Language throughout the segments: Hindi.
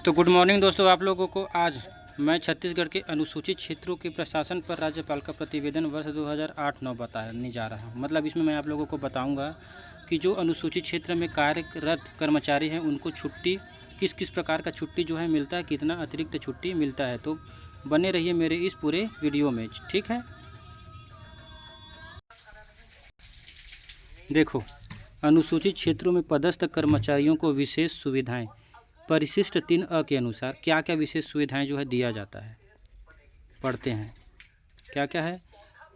तो गुड मॉर्निंग दोस्तों, आप लोगों को आज मैं छत्तीसगढ़ के अनुसूचित क्षेत्रों के प्रशासन पर राज्यपाल का प्रतिवेदन वर्ष 2008-9 बताने जा रहा हूं। मतलब इसमें मैं आप लोगों को बताऊंगा कि जो अनुसूचित क्षेत्र में कार्यरत कर्मचारी हैं उनको छुट्टी किस किस प्रकार का छुट्टी जो है मिलता है, कितना अतिरिक्त छुट्टी मिलता है। तो बने रहिए मेरे इस पूरे वीडियो में, ठीक है। देखो, अनुसूचित क्षेत्रों में पदस्थ कर्मचारियों को विशेष सुविधाएं परिशिष्ट 3A के अनुसार क्या क्या विशेष सुविधाएं जो है दिया जाता है, पढ़ते हैं। क्या क्या है?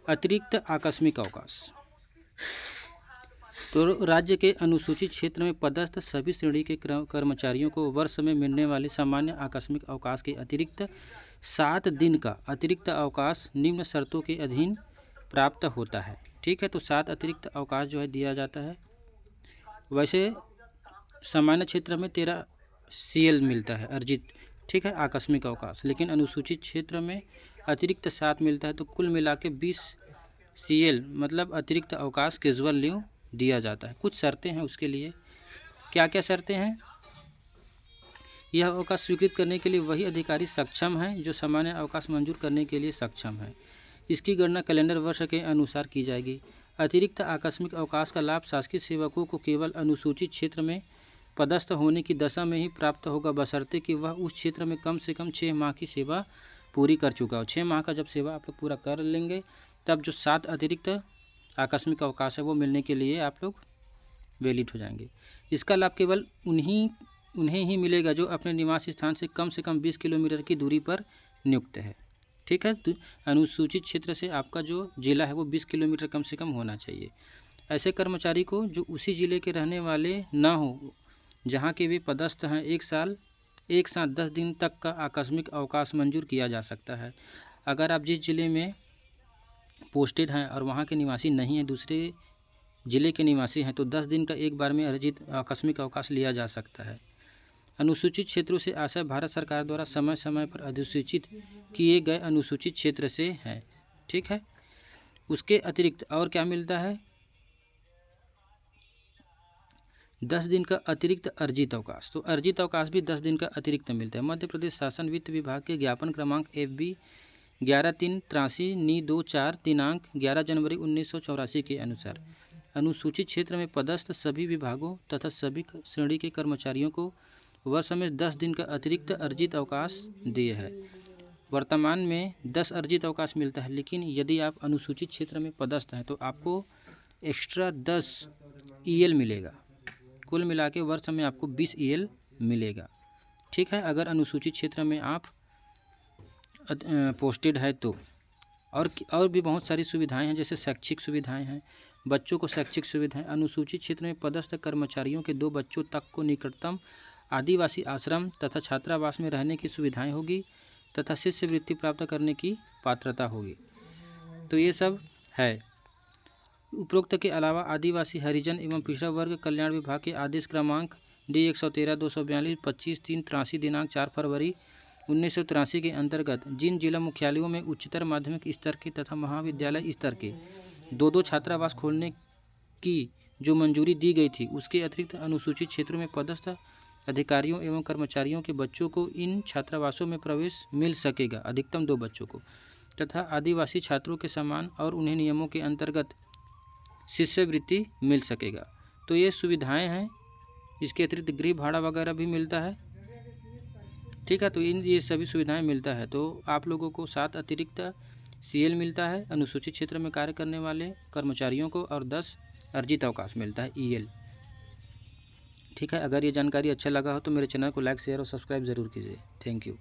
अतिरिक्त आकस्मिक अवकाश। तो राज्य के अनुसूचित क्षेत्र में पदस्थ सभी श्रेणी के कर्मचारियों को वर्ष में मिलने वाले सामान्य आकस्मिक अवकाश के अतिरिक्त 7 दिन का अतिरिक्त अवकाश निम्न शर्तों के अधीन प्राप्त होता है, ठीक है। तो 7 अतिरिक्त अवकाश जो है दिया जाता है। वैसे सामान्य क्षेत्र में 13 CL मिलता है अर्जित, ठीक है, आकस्मिक अवकाश, लेकिन अनुसूचित क्षेत्र में अतिरिक्त 7 मिलता है। तो कुल मिला के 20 CL मतलब अतिरिक्त अवकाश कैजुअल लीव दिया जाता है। कुछ शर्तें हैं उसके लिए। क्या क्या शर्तें हैं? यह अवकाश स्वीकृत करने के लिए वही अधिकारी सक्षम है जो सामान्य अवकाश मंजूर करने के लिए सक्षम है। इसकी गणना कैलेंडर वर्ष के अनुसार की जाएगी। अतिरिक्त आकस्मिक अवकाश का लाभ शासकीय सेवकों को केवल अनुसूचित क्षेत्र में पदस्थ होने की दशा में ही प्राप्त होगा, बशर्ते कि वह उस क्षेत्र में कम से कम 6 माह की सेवा पूरी कर चुका हो। 6 माह का जब सेवा आप लोग पूरा कर लेंगे तब जो 7 अतिरिक्त आकस्मिक अवकाश है वो मिलने के लिए आप लोग वैलिड हो जाएंगे। इसका लाभ केवल उन्हें ही मिलेगा जो अपने निवास स्थान से कम 20 किलोमीटर की दूरी पर नियुक्त है, ठीक है। तो अनुसूचित क्षेत्र से आपका जो जिला है वो 20 किलोमीटर कम से कम होना चाहिए। ऐसे कर्मचारी को जो उसी जिले के रहने वाले ना हो जहाँ के वे पदस्थ हैं, एक साथ 10 दिन तक का आकस्मिक अवकाश मंजूर किया जा सकता है। अगर आप जिस जिले में पोस्टेड हैं और वहाँ के निवासी नहीं हैं, दूसरे जिले के निवासी हैं, तो 10 दिन का एक बार में अर्जित आकस्मिक अवकाश लिया जा सकता है। अनुसूचित क्षेत्रों से आशय भारत सरकार द्वारा समय समय पर अधिसूचित किए गए अनुसूचित क्षेत्र से है, ठीक है। उसके अतिरिक्त और क्या मिलता है? 10 दिन का अतिरिक्त अर्जित अवकाश। तो अर्जित अवकाश भी 10 दिन का अतिरिक्त मिलता है। मध्य प्रदेश शासन वित्त विभाग के ज्ञापन क्रमांक FB 11-3-83-924 दिनांक 11 जनवरी 1984 के अनुसार अनुसूचित क्षेत्र में पदस्थ सभी विभागों तथा सभी श्रेणी के कर्मचारियों को वर्ष में 10 दिन का अतिरिक्त अर्जित अवकाश दिए है। वर्तमान में 10 अर्जित अवकाश मिलता है, लेकिन यदि आप अनुसूचित क्षेत्र में पदस्थ हैं तो आपको एक्स्ट्रा 10 EL मिलेगा। कुल मिला के वर्ष में आपको 20 EL मिलेगा, ठीक है, अगर अनुसूचित क्षेत्र में आप पोस्टेड है तो। और भी बहुत सारी सुविधाएं हैं, जैसे शैक्षिक सुविधाएं हैं, बच्चों को शैक्षिक सुविधाएं। अनुसूचित क्षेत्र में पदस्थ कर्मचारियों के 2 बच्चों तक को निकटतम आदिवासी आश्रम तथा छात्रावास में रहने की सुविधाएं होगी तथा शिष्यवृत्ति प्राप्त करने की पात्रता होगी। तो ये सब है। उपरोक्त के अलावा आदिवासी, हरिजन एवं पिछड़ा वर्ग कल्याण विभाग के आदेश क्रमांक D 113-242-25-3-83 दिनांक 4 फरवरी 1983 के अंतर्गत जिन जिला मुख्यालयों में उच्चतर माध्यमिक स्तर के तथा महाविद्यालय स्तर के 2 छात्रावास खोलने की जो मंजूरी दी गई थी, उसके अतिरिक्त अनुसूचित क्षेत्रों में पदस्थ अधिकारियों एवं कर्मचारियों के बच्चों को इन छात्रावासों में प्रवेश मिल सकेगा, अधिकतम 2 बच्चों को, तथा आदिवासी छात्रों के समान और उन्हें नियमों के अंतर्गत शिष्यवृत्ति मिल सकेगा। तो ये सुविधाएं हैं। इसके अतिरिक्त गृह भाड़ा वगैरह भी मिलता है, ठीक है। तो ये सभी सुविधाएं मिलता है। तो आप लोगों को 7 अतिरिक्त CL मिलता है अनुसूचित क्षेत्र में कार्य करने वाले कर्मचारियों को, और 10 अर्जित अवकाश मिलता है EL, ठीक है। अगर ये जानकारी अच्छा लगा हो तो मेरे चैनल को लाइक, शेयर और सब्सक्राइब ज़रूर कीजिए। Thank you.